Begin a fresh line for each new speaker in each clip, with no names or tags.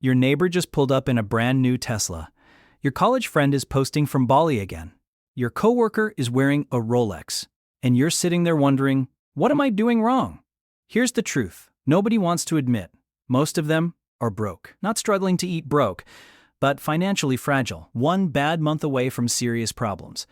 Your neighbor just pulled up in a brand new Tesla. Your college friend is posting from Bali again. Your coworker is wearing a Rolex. And you're sitting there wondering, what am I doing wrong? Here's the truth. Nobody wants to admit. Most of them are broke. Not struggling to eat broke, but financially fragile. One bad month away from serious problems.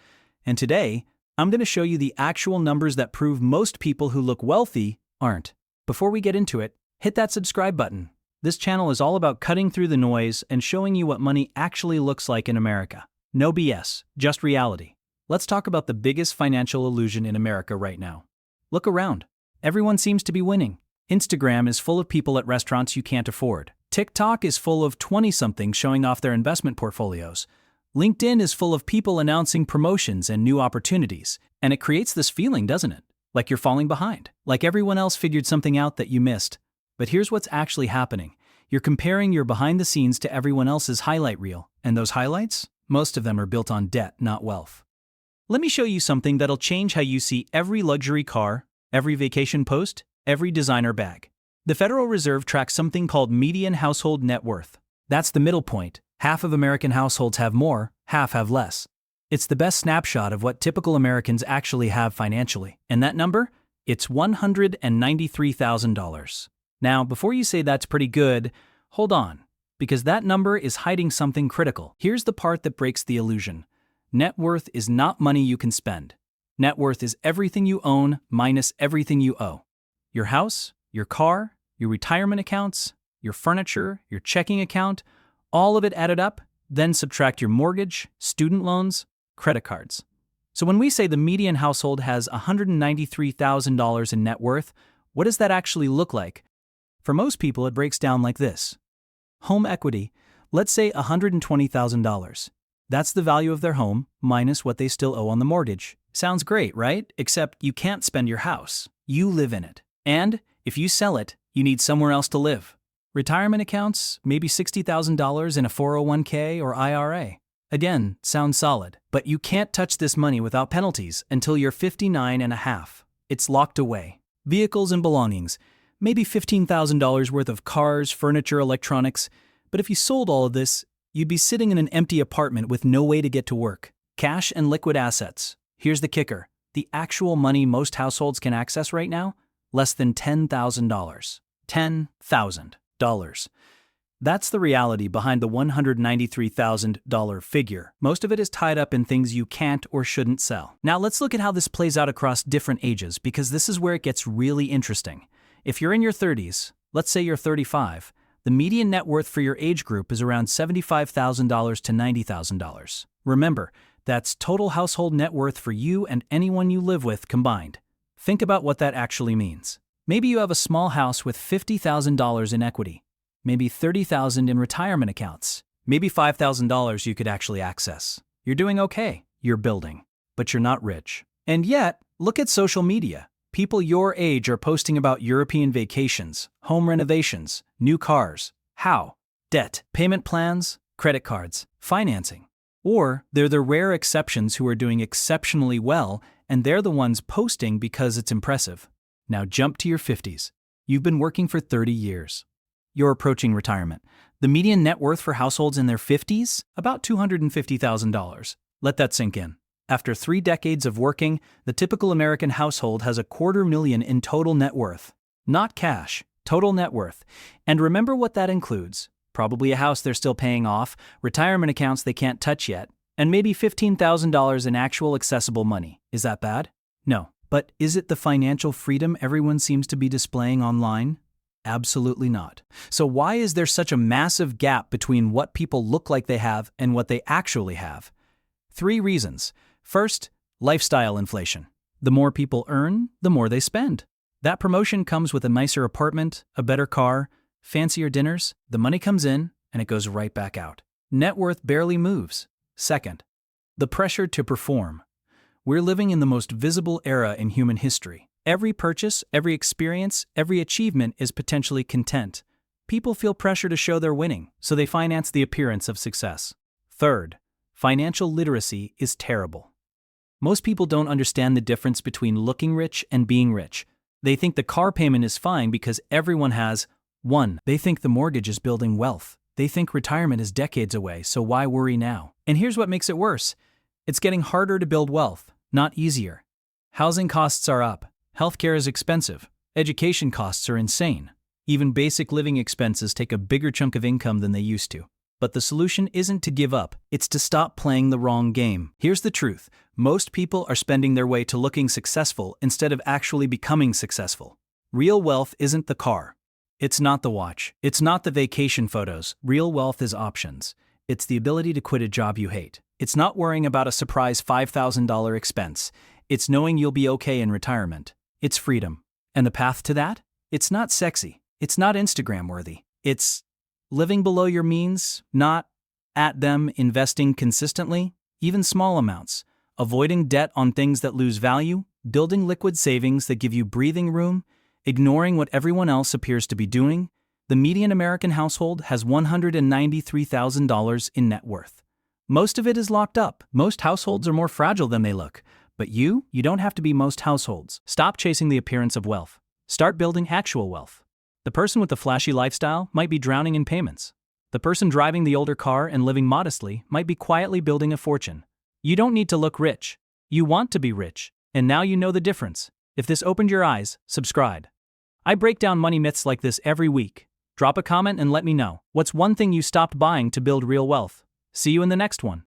And today, I'm going to show you the actual numbers that prove most people who look wealthy aren't. Before we get into it, hit that subscribe button. This channel is all about cutting through the noise and showing you what money actually looks like in America. No BS, just reality. Let's talk about the biggest financial illusion in America right now. Look around. Everyone seems to be winning. Instagram is full of people at restaurants you can't afford. TikTok is full of 20-somethings showing off their investment portfolios. LinkedIn is full of people announcing promotions and new opportunities. And it creates this feeling, doesn't it? Like you're falling behind. Like everyone else figured something out that you missed. But here's what's actually happening. You're comparing your behind the scenes to everyone else's highlight reel. And those highlights? Most of them are built on debt, not wealth. Let me show you something that'll change how you see every luxury car, every vacation post, every designer bag. The Federal Reserve tracks something called median household net worth. That's the middle point. Half of American households have more, half have less. It's the best snapshot of what typical Americans actually have financially. And that number? It's $193,000. Now, before you say that's pretty good, hold on, because that number is hiding something critical. Here's the part that breaks the illusion. Net worth is not money you can spend. Net worth is everything you own minus everything you owe. Your house, your car, your retirement accounts, your furniture, your checking account, all of it added up, then subtract your mortgage, student loans, credit cards. So when we say the median household has $193,000 in net worth, what does that actually look like? For most people, it breaks down like this. Home equity, let's say $120,000. That's the value of their home minus what they still owe on the mortgage. Sounds great, right? Except you can't spend your house. You live in it. And if you sell it, you need somewhere else to live. Retirement accounts, maybe $60,000 in a 401k or IRA. Again, sounds solid. But you can't touch this money without penalties until you're 59 and a half. It's locked away. Vehicles and belongings, maybe $15,000 worth of cars, furniture, electronics. But if you sold all of this, you'd be sitting in an empty apartment with no way to get to work. Cash and liquid assets. Here's the kicker. The actual money most households can access right now? Less than $10,000. $10,000. That's the reality behind the $193,000 figure. Most of it is tied up in things you can't or shouldn't sell. Now let's look at how this plays out across different ages, because this is where it gets really interesting. If you're in your 30s, let's say you're 35, the median net worth for your age group is around $75,000 to $90,000. Remember, that's total household net worth for you and anyone you live with combined. Think about what that actually means. Maybe you have a small house with $50,000 in equity, maybe $30,000 in retirement accounts, maybe $5,000 you could actually access. You're doing okay, you're building, but you're not rich. And yet, look at social media. People your age are posting about European vacations, home renovations, new cars. How? Debt, payment plans, credit cards, financing. Or they're the rare exceptions who are doing exceptionally well, and they're the ones posting because it's impressive. Now jump to your 50s. You've been working for 30 years. You're approaching retirement. The median net worth for households in their 50s? About $250,000. Let that sink in. After 3 decades of working, the typical American household has $250,000 in total net worth. Not cash, total net worth. And remember what that includes. Probably a house they're still paying off, retirement accounts they can't touch yet, and maybe $15,000 in actual accessible money. Is that bad? No. But is it the financial freedom everyone seems to be displaying online? Absolutely not. So why is there such a massive gap between what people look like they have and what they actually have? 3 reasons. First, lifestyle inflation. The more people earn, the more they spend. That promotion comes with a nicer apartment, a better car, fancier dinners. The money comes in and it goes right back out. Net worth barely moves. Second, the pressure to perform. We're living in the most visible era in human history. Every purchase, every experience, every achievement is potentially content. People feel pressure to show they're winning, so they finance the appearance of success. Third, financial literacy is terrible. Most people don't understand the difference between looking rich and being rich. They think the car payment is fine because everyone has. 1. They think the mortgage is building wealth. They think retirement is decades away, so why worry now? And here's what makes it worse. It's getting harder to build wealth, not easier. Housing costs are up, healthcare is expensive, education costs are insane. Even basic living expenses take a bigger chunk of income than they used to. But the solution isn't to give up, it's to stop playing the wrong game. Here's the truth. Most people are spending their way to looking successful instead of actually becoming successful. Real wealth isn't the car. It's not the watch. It's not the vacation photos. Real wealth is options. It's the ability to quit a job you hate. It's not worrying about a surprise $5,000 expense. It's knowing you'll be okay in retirement. It's freedom. And the path to that? It's not sexy. It's not Instagram worthy. It's living below your means, not at them, investing consistently, even small amounts, avoiding debt on things that lose value, building liquid savings that give you breathing room, ignoring what everyone else appears to be doing. The median American household has $193,000 in net worth. Most of it is locked up. Most households are more fragile than they look. But you don't have to be most households. Stop chasing the appearance of wealth. Start building actual wealth. The person with the flashy lifestyle might be drowning in payments. The person driving the older car and living modestly might be quietly building a fortune. You don't need to look rich. You want to be rich. And now you know the difference. If this opened your eyes, subscribe. I break down money myths like this every week. Drop a comment and let me know. What's one thing you stopped buying to build real wealth? See you in the next one.